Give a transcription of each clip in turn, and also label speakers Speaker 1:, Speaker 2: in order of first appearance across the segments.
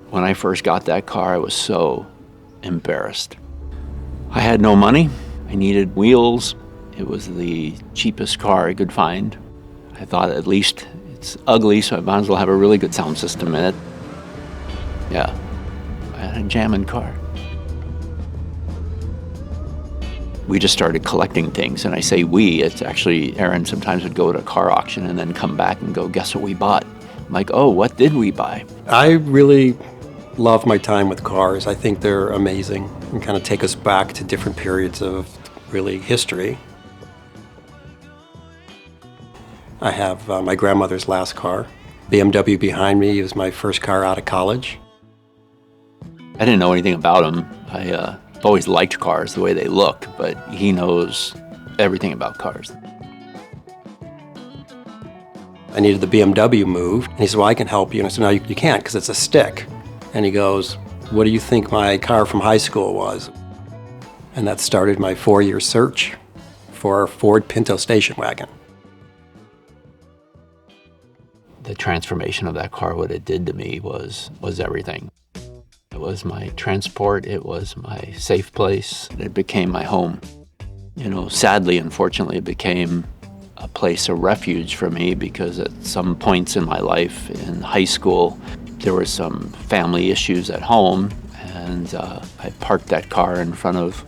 Speaker 1: When I first got that car, I was so embarrassed. I had no money. I needed wheels. It was the cheapest car I could find. I thought at least it's ugly, so I might as well have a really good sound system in it. Yeah, I had a jamming car. We just started collecting things, and I say we, it's actually Aaron sometimes would go to a car auction and then come back and go, guess what we bought? I'm like, oh, what did we buy?
Speaker 2: I really love my time with cars. I think they're amazing and kind of take us back to different periods of really history. I have my grandmother's last car. BMW behind me. It was my first car out of college.
Speaker 1: I didn't know anything about him. I've always liked cars, the way they look, but he knows everything about cars.
Speaker 2: I needed the BMW moved, and he said, well, I can help you. And I said, no, you can't, because it's a stick. And he goes, what do you think my car from high school was? And that started my 4-year search for a Ford Pinto station wagon.
Speaker 1: The transformation of that car, what it did to me was everything. It was my transport, it was my safe place, it became my home. You know, sadly, unfortunately, it became a place of refuge for me because at some points in my life, in high school, there were some family issues at home, and I parked that car in front of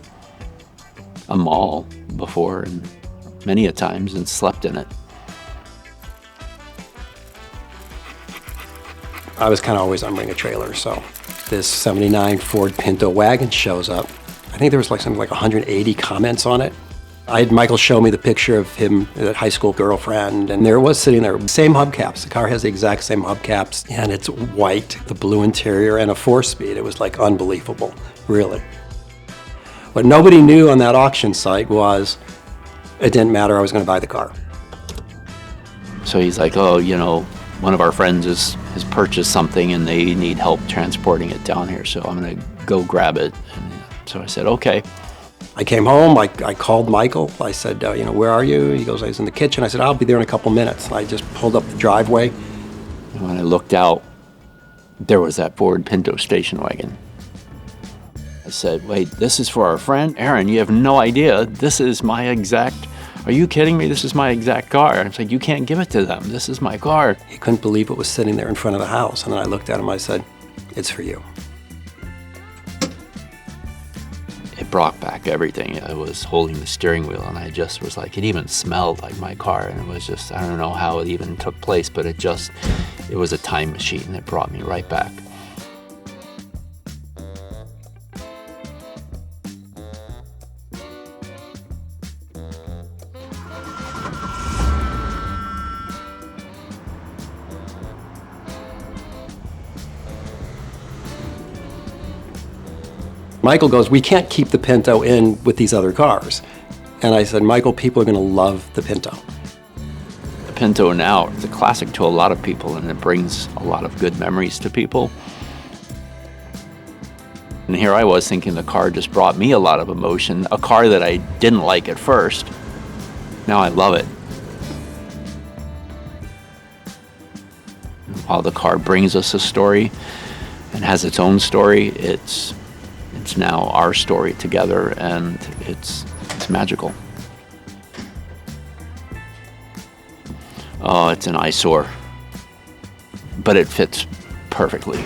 Speaker 1: a mall before, and many a times, and slept in it.
Speaker 2: I was kind of always on bring a trailer, so this 79 Ford Pinto Wagon shows up. I think there was something like 180 comments on it. I had Michael show me the picture of him, that high school girlfriend, and there it was sitting there. Same hubcaps. The car has the exact same hubcaps, and it's white, the blue interior, and a 4-speed. It was like unbelievable, really. What nobody knew on that auction site was it didn't matter, I was going to buy the car.
Speaker 1: So he's like, oh, you know, one of our friends has purchased something and they need help transporting it down here, so I'm going to go grab it. And so I said, okay.
Speaker 2: I came home, I called Michael. I said, you know, where are you? He goes, I was in the kitchen. I said, I'll be there in a couple minutes. I just pulled up the driveway.
Speaker 1: And when I looked out, there was that Ford Pinto station wagon. I said, wait, this is for our friend? Aaron, you have no idea. This is my exact, are you kidding me? This is my exact car. I was like, you can't give it to them. This is my car.
Speaker 2: He couldn't believe it was sitting there in front of the house. And then I looked at him, I said, it's for you.
Speaker 1: It brought back everything. I was holding the steering wheel and I just was like, it even smelled like my car, and it was just, I don't know how it even took place, but it was a time machine and it brought me right back.
Speaker 2: Michael goes, we can't keep the Pinto in with these other cars. And I said, Michael, people are going to love the Pinto.
Speaker 1: The Pinto now is a classic to a lot of people, and it brings a lot of good memories to people. And here I was thinking the car just brought me a lot of emotion, a car that I didn't like at first. Now I love it. While the car brings us a story and has its own story, it's now our story together, and it's magical. Oh, it's an eyesore, but it fits perfectly.